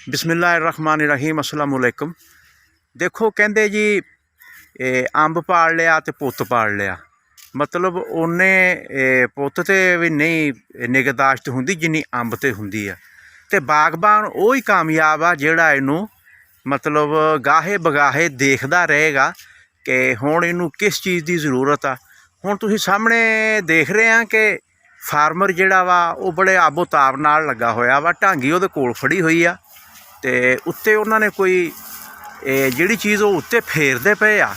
बिस्मिल्लाहिर्रहमानिर्रहीम अस्सलाम वालेकुम। देखो कहंदे जी अंब पाल लिया तो पुत्त पाल लिया, मतलब उन्ने पुत्त ते भी नहीं निगहदाश्त हुंदी जिन्नी अंब ते हुंदी है। ते बागबान वही कामयाब आ जिहड़ा इनू मतलब गाहे बगाहे देखदा रहेगा कि हुण इनू किस चीज़ की जरूरत आ। हुण तुसीं सामने देख रहे हैं कि फार्मर जिहड़ा वा वो बड़े आबो ताब नाल लगा होया वा, ढांगी उहदे कोल फड़ी हुई आ ਤੇ ਉੱਤੇ ਉਹਨਾਂ ਨੇ ਕੋਈ ਜਿਹੜੀ ਚੀਜ਼ ਉਹ ਉੱਤੇ ਫੇਰਦੇ ਪਏ ਆ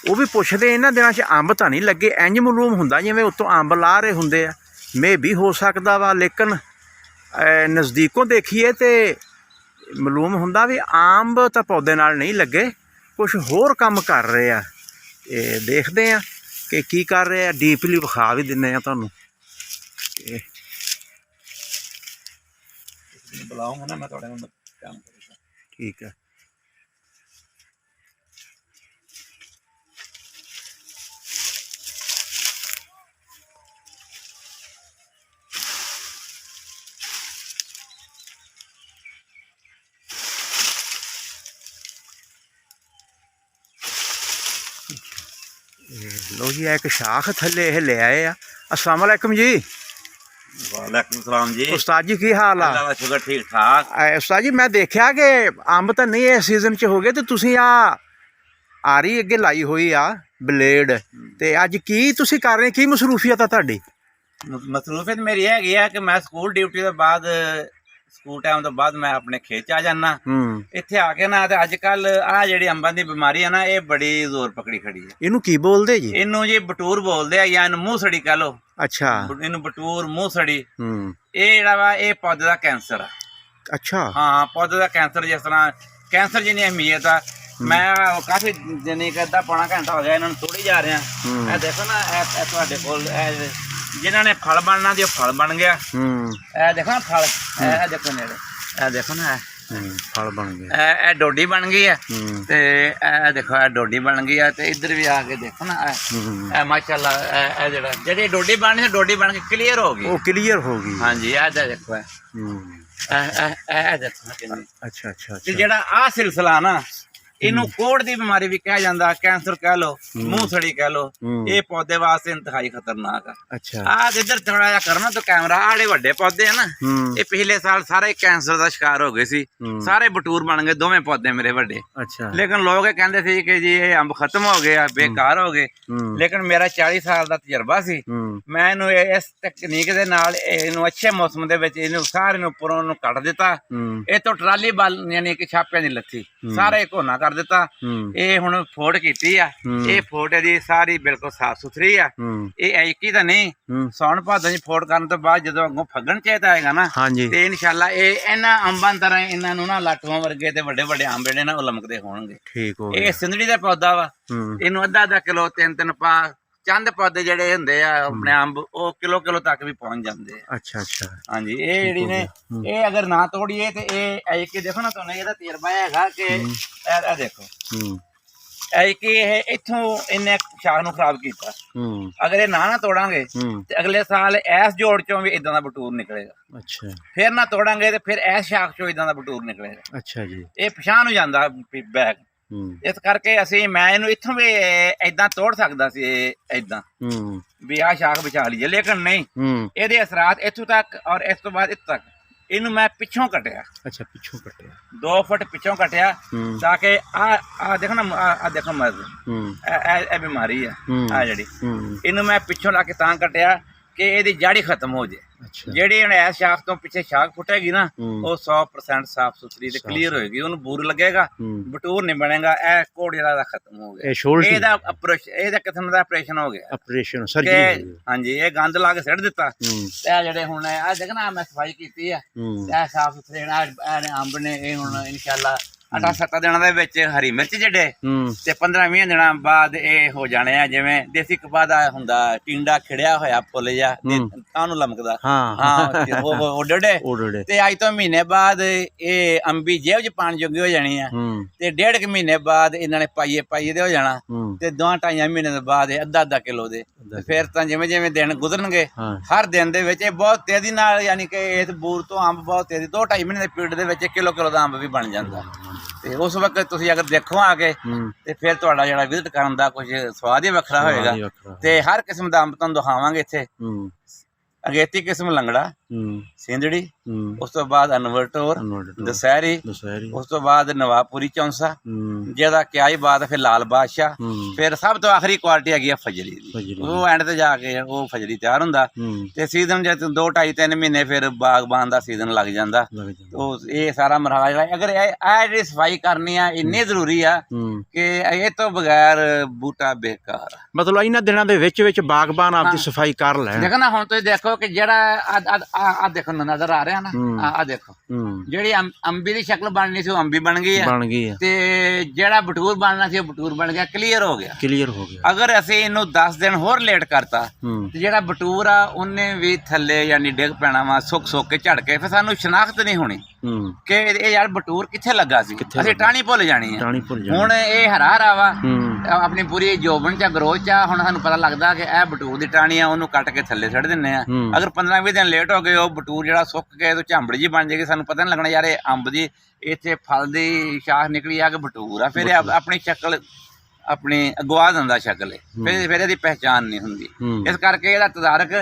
ਉਹ ਵੀ ਪੁੱਛਦੇ ਇਹਨਾਂ ਦਿਨਾਂ 'ਚ ਅੰਬ ਤਾਂ ਨਹੀਂ ਲੱਗੇ। ਇੰਜ ਮਾਲੂਮ ਹੁੰਦਾ ਜਿਵੇਂ ਉੱਤੋਂ ਅੰਬ ਲਾ ਰਹੇ ਹੁੰਦੇ ਆ, ਮੇ ਵੀ ਹੋ ਸਕਦਾ ਵਾ, ਲੇਕਿਨ ਨਜ਼ਦੀਕੋਂ ਦੇਖੀਏ ਤੇ ਮਾਲੂਮ ਹੁੰਦਾ ਵੀ ਅੰਬ ਤਾਂ ਪੌਦੇ ਨਾਲ ਨਹੀਂ ਲੱਗੇ, ਕੁਛ ਹੋਰ ਕੰਮ ਕਰ ਰਹੇ ਆ। ਤੇ ਦੇਖਦੇ ਆ ਕਿ ਕੀ ਕਰ ਰਹੇ ਆ, ਡੀਪਲੀ ਵਿਖਾ ਵੀ ਦਿੰਦੇ ਆ ਤੁਹਾਨੂੰ। ਬੁਲਾਉਂਗਾ ਨਾ ਮੈਂ ਤੁਹਾਡੇ ਨਾਲ काम करेगा। ठीक है। लो जी एक शाख थले ले आए आ। अस्सलाम वालेकुम जी। वालेकुम सलाम जी। उस्ताद जी की हाल आ? अल्लाह शुक्र ठीक ठाक। उस्ताद जी मैं देखा कि अंब तो नहीं इस सीजन च हो गए, तो तुसी आ आरी अगे लाई हुई आ ब्लेड, ते अज की तुसी कर रहे, की मसरूफियत आ तुहाडी? मसरूफियत मेरी हैगी है कि मैं स्कूल ड्यूटी के बाद स्कूल टाइम तो बाद मैं अपने खेत च आ जाना। इत्थे आके ना ते अजकल आ जेहड़ी अंबां दी बीमारी है ना, ये बड़ी जोर पकड़ी खड़ी है। इनू की बोलदे जी? इनू जी बटूर बोलदे आ, या इनू मूंहसड़ी कह लो। अच्छा। इनू बटूर मूंहसड़ी ये जेहड़ा वा ये पौधे दा कैंसर है। अच्छा। हाँ पौधे दा कैंसर, जिस तरह कैंसर जिन्नी अहमियत है मैं काफी जिन्नी अद्धा पौना घंटा हो गया इन्होंने तोड़ी जा रहे हैं। देखो ना तुहाडे कोल जिन्हों ने फल बनना जो फल बन गया। देखो ना फल, देखो नेड़े, देखो ना फल बन गया, डोडी बन गई है। ते देखो डोडी बन गई है। ते इधर भी आके देखो ना माशाल्लाह जेहड़ी डोडी बन है, डोडी बन के क्लियर हो गई। वो क्लियर हो गई। हाँ जी देखो देखो। अच्छा अच्छा। जेहड़ा आ सिलसिला ना इनू कोड़ दी बीमारी भी कहा जाता, कैंसर कह लो, मूंहसड़ी कह लो, ये पौधे वास्ते इंतहाई खतरनाक है। अच्छा। आज इधर थोड़ा जा करना तो कैमरा आड़े वड्डे पौधे है ना, ये पिछले साल सारे कैंसर का शिकार हो गए सी, सारे बटूर बन गए दोवें पौधे मेरे वड्डे। अच्छा। लेकिन लोग ये कहते थे कि जी ये अंब खत्म हो गया, बेकार हो गए। लेकिन मेरा 40 साल का तजर्बा सी, मैं इनू इस तकनीक दे नाल इनू अच्छे मौसम दे विच इनू सारे नू उपरों नू कट दिता। ये तो ट्राली बल यानी कि छापे नहीं लथी, सारे कोना कर दिता। ये हुण फोड़ कीती आ, ये फोड़ जी सारी बिल्कुल साफ सुथरी आ। ये ऐकी तां नहीं, सौण भादों च फोड़ करन तो बाद जदों अगों फग्गण चेत आएगा ना, ते इंशाअल्लाह ये इन्हां अंबां तरह इन्हां नूं ना लाठूआं वर्गे ते वड्डे वड्डे अंब जिहड़े ना ओह लमकदे होणगे। ठीक हो ये गया। सिंधड़ी दा पौधा वा, इनू अद्धा अद्धा किलो 3-3 पा चंद पौधे जिहड़े हुंदे आ अपने अंब ओह किलो किलो तक भी पहुंच जांदे आ। अच्छा अच्छा। हाँ जी ये जेहड़ी ने ये अगर ना तोड़िए तो ये ऐके देखो ना तुहानूं इहदा तजर्बा हैगा कि ए देखो ऐके ये इत्थों इन्ने शाख नूं खराब कीता। अगर ये ना तोड़ांगे ते अगले साल इस जोड़ चों भी इदां दा बटूर निकलेगा। अच्छा। फिर ना तोड़ांगे तो फिर इस शाख चों इदां दा बटूर निकलेगा। अच्छा जी। ये पछाण हो जांदा बैग। इस करके असीं मैं इनू इत्थों भी इदां तोड़ सकदा सी, इदां भी आ शाख बचा लीजिए, लेकिन नहीं इहदे असरात इत्थों तक और इस तो बाद इत्थों तक इनू मैं पिछों कटिया। अच्छा पिछों कटिया, 2 फुट पिछों कटिया ताकि आ देखो ना आ देखो मर्ज ए बीमारी है आ जेहड़ी इनू मैं पिछों ला के तां कटिया कि इहदी जड़ ही खत्म हो जाए। जेहड़ी हुण इस शाख तो पिछे शाख फुटेगी ना वो 100% साफ सुथरी ते क्लीयर होएगी, उन्हें बूर लगेगा, बटूर नहीं बनेगा। ए कोड़ जेहड़ा खत्म हो गया, एदा ऑपरेशन एदा किस्म दा ऑपरेशन हो गया, ऑपरेशन सर्जरी। हां जी ये गंद ला के सड़ दिता ते जेहड़े हुण आ देख ना मैं सफाई कीती है ते साफ सुथरे अंब ने हुण इंशाअल्लाह 8-7 ਦਿਨਾਂ ਦੇ ਵਿੱਚ ਹਰੀ ਮਿਰਚ ਜਿਹੜੇ ਤੇ 15-20 ਦਿਨਾਂ ਬਾਅਦ ਇਹ ਹੋ ਜਾਣੇ ਆ ਜਿਵੇਂ ਦੇਸੀ ਕਪਾਹ ਦਾ ਹੁੰਦਾ ਟਿੰਡਾ ਖਿੜਿਆ ਹੋਇਆ ਫੁੱਲ ਜਾ ਕਾਹਨੂੰ ਲਮਕਦਾ ਹਾਂ ਉਹ ਡੜੇ ਤੇ ਅੱਜ ਤੋਂ ਮਹੀਨੇ ਬਾਅਦ ਇਹ ਅੰਬੀ ਜੇਬ 'ਚ ਪਾਣ ਜੋਗੀ ਹੋ ਜਾਣੀ ਆ ਤੇ 1.5 ਮਹੀਨੇ ਬਾਅਦ ਇਹਨਾਂ ਨੇ ਪਾਈਏ ਦੇ ਹੋ ਜਾਣਾ ਤੇ 2-2.5 ਮਹੀਨੇ ਦੇ ਬਾਅਦ ਇਹ ਅੱਧਾ ਕਿਲੋ ਦੇ ਫਿਰ ਤਾਂ ਜਿਵੇਂ ਦਿਨ ਗੁਜ਼ਰਨਗੇ ਹਰ ਦਿਨ ਦੇ ਵਿੱਚ ਇਹ ਬਹੁਤ ਤੇਜ਼ੀ ਨਾਲ ਯਾਨੀ ਕਿ ਇਸ ਬੂਰ ਤੋਂ ਅੰਬ ਬਹੁਤ ਤੇਜ਼ੀ 2-2.5 ਮਹੀਨੇ ਦੇ ਪੀਰੀਅਡ ਦੇ ਵਿੱਚ ਕਿਲੋ ਦਾ ਅੰਬ ਵੀ ਬਣ ਜਾਂਦਾ ਤੇ ਉਸ ਵਕਤ ਤੁਸੀਂ ਅਗਰ ਦੇਖੋ ਆ ਕੇ ਤੇ ਫਿਰ ਤੁਹਾਡਾ ਜਿਹੜਾ ਵਿਜ਼ਿਟ ਕਰਨ ਦਾ ਕੁਝ ਸਵਾਦ ਹੀ ਵੱਖਰਾ ਹੋਏਗਾ ਤੇ ਹਰ ਕਿਸਮ ਦਾ ਅੰਬ ਤੁਹਾਨੂੰ ਦਿਖਾਵਾਂਗੇ ਇੱਥੇ ਅਗੇਤੀ ਕਿਸਮ ਲੰਗੜਾ ਸਿੰਧੜੀ ਉਸ ਤੋਂ ਬਾਅਦ ਅਨਵਰਟੋਰ ਦਸਹਿਰੀ ਉਸ ਤੋਂ ਬਾਅਦ ਨਵਾਬਪੁਰੀ ਚੌਂਸਾ ਜਿਹਦਾ ਕਿਆ ਹੀ ਬਾਤ ਫਿਰ ਲਾਲ ਬਾਦਸ਼ਾਹ ਫਿਰ ਸਭ ਤੋਂ ਆਖਰੀ ਕੁਆਲਿਟੀ ਹੈਗੀ ਆ ਫਜਰੀ ਦੀ ਉਹ ਐਂਡ ਤੇ ਜਾ ਕੇ ਉਹ ਫਜਰੀ ਤਿਆਰ ਹੁੰਦਾ ਤੇ ਸੀਜ਼ਨ ਜੇ 2-2.5-3 ਮਹੀਨੇ ਫਿਰ ਬਾਗਬਾਨ ਦਾ ਸੀਜ਼ਨ ਲੱਗ ਜਾਂਦਾ ਉਹ ਇਹ ਸਾਰਾ ਮਰਹਲਾ ਜਿਹੜਾ ਅਗਰ ਇਹ ਜਿਹੜੀ ਸਫਾਈ ਕਰਨੀ ਆ ਇੰਨੀ ਜ਼ਰੂਰੀ ਆ ਕਿ ਇਹ ਤੋਂ ਬਗੈਰ ਬੂਟਾ ਬੇਕਾਰ ਮਤਲਬ ਇਹਨਾਂ ਦਿਨਾਂ ਦੇ ਵਿੱਚ ਬਾਗਬਾਨ ਆਪਦੀ ਸਫਾਈ ਕਰ ਲੈਣ ਦੇਖੋ ਨਾ ਹੁਣ ਤੁਸੀਂ ਦੇਖੋ ਕਿ ਜਿਹੜਾ ਆ ਦੇਖੋ ਨਜ਼ਰ ਆ ਰਿਹਾ ਨਾ ਆ ਦੇਖੋ ਜਿਹੜੀ ਅੰਬੀ ਦੀ ਸ਼ਕਲ ਬਣਨੀ ਸੀ ਉਹ ਅੰਬੀ ਬਣ ਗਈ ਹੈ ਤੇ ਜਿਹੜਾ ਬਟੂਰ ਬਣਨਾ ਸੀ ਉਹ ਬਟੂਰ ਬਣ ਗਿਆ ਕਲੀਅਰ ਹੋ ਗਿਆ ਅਗਰ ਅਸੀਂ ਇਹਨੂੰ 10 ਦਿਨ ਹੋਰ ਲੇਟ ਕਰਤਾ ਤੇ ਜਿਹੜਾ ਬਟੂਰ ਆ ਉਹਨੇ ਵੀ ਥੱਲੇ ਯਾਨੀ ਡਿੱਗ ਪੈਣਾ ਵਾ ਸੁੱਕ ਕੇ ਝੜ ਕੇ ਫਿਰ ਸਾਨੂੰ ਸ਼ਨਾਖਤ ਨਹੀਂ ਹੋਣੀ ਕਿ ਇਹ ਯਾਰ ਬਟੂਰ ਕਿੱਥੇ ਲੱਗਾ ਸੀ ਅਸੀਂ ਟਾਹਣੀ ਭੁੱਲ ਜਾਣੀ ਹੈ ਹੁਣ ਇਹ ਹਰਾ ਵਾ ਆਪਣੀ ਪੂਰੀ ਜੋਬਨ ਚ ਗਰੋਥ ਚ ਹੁਣ ਸਾਨੂੰ ਪਤਾ ਲੱਗਦਾ ਕਿ ਇਹ ਬਟੂਰ ਦੀ ਟਾਹਣੀ ਆ ਉਹਨੂੰ ਕੱਟ ਕੇ ਥੱਲੇ ਛੱਡ ਦਿੰਨੇ ਆ ਅਗਰ 15-20 ਦਿਨ ਲੇਟ ਹੋ ਗਏ ਉਹ ਬਟੂਰ ਜਿਹੜਾ ਸੁੱਕ ਕੇ ਤੇ ਝਾਂਬੜੀ ਜੀ ਬਣ ਜਾਏਗੀ ਸਾਨੂੰ ਪਤਾ ਨਹੀਂ ਲੱਗਣਾ ਯਾਰ ਇਹ ਅੰਬ ਦੀ ਇੱਥੇ ਫਲ ਦੀ ਸ਼ਾਖ ਨਿਕਲੀ ਆ ਕਿ ਬਟੂਰ ਆ ਫਿਰ ਆਪਣੀ ਸ਼ਕਲ ਆਪਣੀ ਅਗਵਾ ਦਿੰਦਾ ਸ਼ਕਲ ਫਿਰ ਇਹਦੀ ਪਹਿਚਾਣ ਨਹੀਂ ਹੁੰਦੀ ਇਸ ਕਰਕੇ ਇਹਦਾ ਤਦਾਰਕ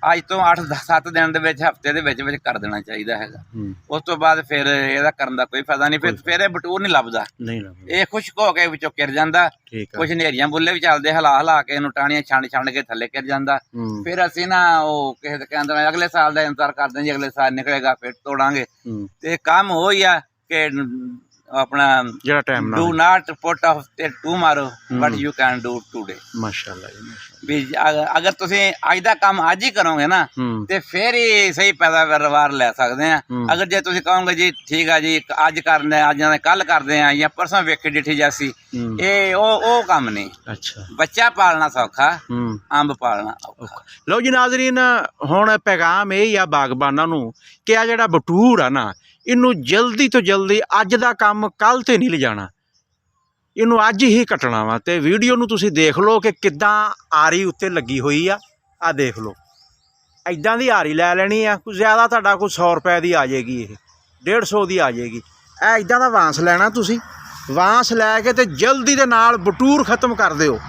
ਅੱਜ ਤੋਂ 8-7 ਦਿਨ ਦੇ ਵਿੱਚ ਹਫ਼ਤੇ ਦੇ ਵਿੱਚ ਕਰ ਦੇਣਾ ਚਾਹੀਦਾ ਹੈਗਾ ਉਸ ਤੋਂ ਬਾਅਦ ਫਿਰ ਇਹਦਾ ਕਰਨ ਦਾ ਕੋਈ ਫਾਇਦਾ ਨਹੀਂ ਫਿਰ ਇਹ ਬਟੂਰ ਨਹੀਂ ਲੱਭਦਾ ਇਹ ਖੁਸ਼ਕ ਹੋ ਕੇ ਵਿੱਚੋਂ ਕਿਰ ਜਾਂਦਾ ਕੁਝ ਹਨੇਰੀਆਂ ਬੁੱਲੇ ਵੀ ਚੱਲਦੇ ਹਿਲਾ ਕੇ ਇਹਨੂੰ ਟਾਹਣੀਆਂ ਛੰਡ ਕੇ ਥੱਲੇ ਕਿਰ ਜਾਂਦਾ ਫਿਰ ਅਸੀਂ ਨਾ ਉਹ ਕਿਸੇ ਦੇ ਕਹਿੰਦੇ ਅਗਲੇ ਸਾਲ ਦਾ ਇੰਤਜ਼ਾਰ ਕਰਦੇ ਜੀ ਅਗਲੇ ਸਾਲ ਨਿਕਲੇਗਾ ਫਿਰ ਤੋੜਾਂਗੇ ਤੇ ਕੰਮ ਉਹ ਹੀ ਆ ਕਿ ਆਪਣਾ ਜਿਹੜਾ time do not put off ਤੇ tomorrow but you can do today ਮਾਸ਼ਾਅੱਲਾ ਵੀ ਅਗਰ ਤੁਸੀਂ ਅੱਜ ਦਾ ਕੰਮ ਅੱਜ ਹੀ ਕਰੋਗੇ ਨਾ ਤੇ ਫਿਰ ਹੀ ਸਹੀ ਪੈਦਾਵਾਰ ਲੈ ਸਕਦੇ ਆ ਅਗਰ ਜੇ ਤੁਸੀਂ ਕਹੋਗੇ ਜੀ ਠੀਕ ਆ ਜੀ ਅੱਜ ਕਰਨਾ ਅੱਜ ਕੱਲ ਕਰਦੇ ਆ ਜਾਂ ਪਰਸੋਂ ਵੇਖੀ ਡਿੱਠੀ ਜਾਸੀ ਇਹ ਉਹ ਕੰਮ ਨਹੀਂ ਬੱਚਾ ਪਾਲਣਾ ਸੌਖਾ ਅੰਬ ਪਾਲਣਾ ਔਖਾ ਲਓ ਜੀ ਨਾਜ਼ਰੀਨ ਹੁਣ ਪੈਗਾਮ ਇਹ ਆ ਬਾਗਬਾਨਾਂ ਨੂੰ ਕਿ ਆ ਜਿਹੜਾ ਬਟੂਰ ਆ ਨਾ ਇਹਨੂੰ ਜਲਦੀ ਤੋਂ ਜਲਦੀ ਅੱਜ ਦਾ ਕੰਮ ਕੱਲ੍ਹ ਤੇ ਨਹੀਂ ਲਿਜਾਣਾ ਇਹਨੂੰ ਅੱਜ ਹੀ ਕੱਟਣਾ ਵਾ ਤੇ ਵੀਡੀਓ ਨੂੰ ਤੁਸੀਂ ਦੇਖ ਲਓ ਕਿ ਕਿੱਦਾਂ ਆਰੀ ਉੱਤੇ ਲੱਗੀ ਹੋਈ ਆ ਦੇਖ ਲਓ ਇੱਦਾਂ ਦੀ ਆਰੀ ਲੈ ਲੈਣੀ ਆ ਕੋਈ ਜ਼ਿਆਦਾ ਤੁਹਾਡਾ ਕੋਈ 100 ਰੁਪਏ ਦੀ ਆ ਜਾਏਗੀ ਇਹ 150 ਦੀ ਆ ਜਾਏਗੀ ਇਹ ਇੱਦਾਂ ਦਾ ਵਾਂਸ ਲੈਣਾ ਤੁਸੀਂ ਵਾਂਸ ਲੈ ਕੇ ਤੇ ਜਲਦੀ ਦੇ ਨਾਲ ਬਟੂਰ ਖ਼ਤਮ ਕਰ ਦਿਓ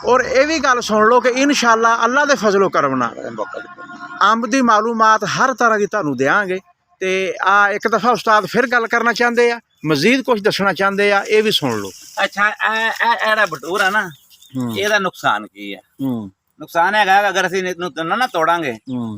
ਔਰ ਇਹ ਵੀ ਗੱਲ ਸੁਣ ਲਓ ਕਿ ਇਨਸ਼ਾਅੱਲਾ ਅੱਲਾ ਦੇ ਫਜ਼ਲੋ ਕਰਮ ਨਾਲ ਅੰਬ ਦੀ ਮਾਲੂਮਾਤ ਹਰ ਤਰ੍ਹਾਂ ਦੀ ਤੁਹਾਨੂੰ ਦਿਆਂਗੇ ਤੇ ਆ ਇੱਕ ਦਫਾ ਉਸਤਾਦ ਫਿਰ ਗੱਲ ਕਰਨਾ ਚਾਹੁੰਦੇ ਆ ਮਜ਼ੀਦ ਕੁਝ ਦੱਸਣਾ ਚਾਹੁੰਦੇ ਆ ਇਹ ਵੀ ਸੁਣ ਲਓ ਅੱਛਾ ਇਹਦਾ ਬਟੂਰ ਆ ਨਾ ਇਹਦਾ ਨੁਕਸਾਨ ਕੀ ਆ ਨੁਕਸਾਨ ਹੈਗਾ ਅਗਰ ਅਸੀਂ ਇਹਨੂੰ ਨਾ ਤੋੜਾਂਗੇ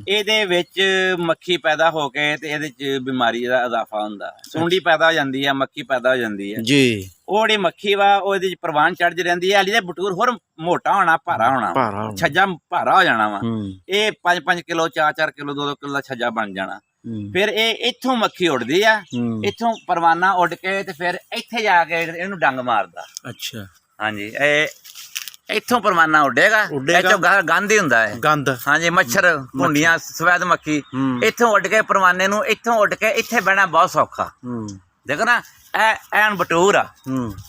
ਇਹਦੇ ਵਿੱਚ ਮੱਖੀ ਪੈਦਾ ਹੋ ਕੇ ਤੇ ਇਹਦੇ ਚ ਬਿਮਾਰੀ ਦਾ ਇਜ਼ਾਫਾ ਹੁੰਦਾ ਸੁੰਡੀ ਪੈਦਾ ਹੋ ਜਾਂਦੀ ਹੈ ਮੱਖੀ ਪੈਦਾ ਹੋ ਜਾਂਦੀ ਹੈ ਜੀ ਉਹ ਜਿਹੜੀ ਮੱਖੀ ਵਾ ਉਹ ਇਹਦੇ ਚ ਪ੍ਰਵਾਨ ਚੜ੍ਹ ਜਾਂਦੀ ਹੈ ਇਹਦੇ ਬਟੂਰ ਹੋਰ ਮੋਟਾ ਹੋਣਾ ਭਾਰਾ ਹੋਣਾ ਛੱਜਾ ਭਾਰਾ ਹੋ ਜਾਣਾ ਵਾ ਇਹ 5-5 ਕਿਲੋ 4-4 ਕਿਲੋ 2-2 ਕਿਲੋ ਦਾ ਛੱਜਾ ਬਣ ਜਾਣਾ ਫਿਰ ਇਹ ਇੱਥੋਂ ਮੱਖੀ ਉੱਡਦੀ ਆ ਇੱਥੋਂ ਪਰਵਾਨਾ ਉੱਡ ਕੇ ਤੇ ਫਿਰ ਇੱਥੇ ਜਾ ਕੇ ਇਹਨੂੰ ਡੰਗ ਮਾਰਦਾ ਅੱਛਾ ਹਾਂਜੀ ਇਹ ਇੱਥੋਂ ਪਰਵਾਨਾ ਉੱਡੇਗਾ ਇੱਥੋਂ ਗੰਦ ਹੀ ਹੁੰਦਾ ਹੈ ਗੰਦ ਹਾਂਜੀ ਮੱਛਰ ਭੁੰਡੀਆਂ ਸਵੈਦ ਮੱਖੀ ਇੱਥੋਂ ਉੱਡ ਕੇ ਪਰਵਾਨੇ ਨੂੰ ਇੱਥੋਂ ਉੱਡ ਕੇ ਇੱਥੇ ਬਹਿਣਾ ਬਹੁਤ ਸੌਖਾ ਦੇਖੋ ਨਾ ਐਨ ਬਟੂਰ ਆ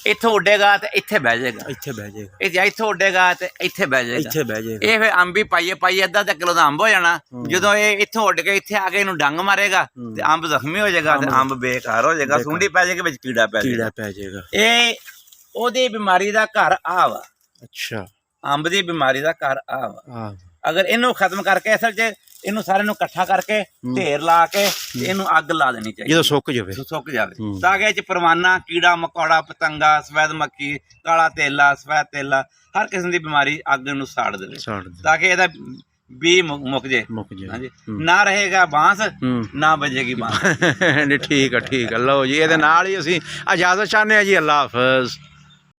ਇੱਥੋਂ ਉੱਡੇਗਾ ਤੇ ਇੱਥੇ ਬਹਿ ਜਾਏਗਾ ਇੱਥੋਂ ਉੱਡੇਗਾ ਤੇ ਇੱਥੇ ਬਹਿ ਜਾਏਗਾ ਇਹ ਫਿਰ ਅੰਬ ਹੀ ਪਾਈਏ ਅੱਧਾ ਕਿਲੋ ਦਾ ਅੰਬ ਹੋ ਜਾਣਾ ਜਦੋਂ ਇਹ ਇੱਥੋਂ ਉੱਡ ਕੇ ਇੱਥੇ ਆ ਕੇ ਇਹਨੂੰ ਡੰਗ ਮਾਰੇਗਾ ਤੇ ਅੰਬ ਜ਼ਖਮੀ ਹੋ ਜਾਏਗਾ ਤੇ ਅੰਬ ਬੇਕਾਰ ਹੋ ਜਾਏਗਾ ਸੁੰਡੀ ਪੈ ਜਾਏਗੀ ਵਿੱਚ ਕੀੜਾ ਪੈ ਜਾਏਗਾ ਇਹ ਉਹਦੀ ਬਿਮਾਰੀ ਦਾ ਘਰ ਆ ਵਾ ਅੱਛਾ ਅੰਬ ਦੀ ਬਿਮਾਰੀ ਦਾ ਘਰ ਆ ਵਾ ਅਗਰ ਇਹਨੂੰ ਖਤਮ ਕਰਕੇ ਅਸਲ 'ਚ ਇਹਨੂੰ ਸਾਰੇ ਨੂੰ ਇਕੱਠਾ ਕਰਕੇ ਢੇਰ ਲਾ ਕੇ ਇਹਨੂੰ ਅੱਗ ਲਾ ਦੇਣੀ ਚਾਹੀਦੀ ਜਦੋਂ ਸੁੱਕ ਜਾਵੇ ਤਾਂ ਕਿ ਇਹ 'ਚ ਪਰਵਾਨਾ ਕੀੜਾ ਮਕੌੜਾ ਪਤੰਗਾ ਸਵੈਦ ਮੱਖੀ ਕਾਲਾ ਤੇਲਾ ਸਵੈਦ ਤੇਲਾ ਹਰ ਕਿਸਮ ਦੀ ਬਿਮਾਰੀ ਅੱਗ ਨੂੰ ਸਾੜ ਦੇਵੇ ਤਾਂ ਕਿ ਇਹਦਾ ਵੀ ਮੁੱਕ ਜੇ ਹਾਂਜੀ ਨਾ ਰਹੇਗਾ ਬਾਂਸ ਨਾ ਬਜੇਗੀ ਬਾਂਸ ਠੀਕ ਆ ਲਓ ਜੀ ਇਹਦੇ ਨਾਲ ਹੀ ਅਸੀਂ ਇਜਾਜ਼ਤ ਚਾਹੁੰਦੇ ਹਾਂ ਜੀ ਅੱਲਾ ਹਾਫਿਜ਼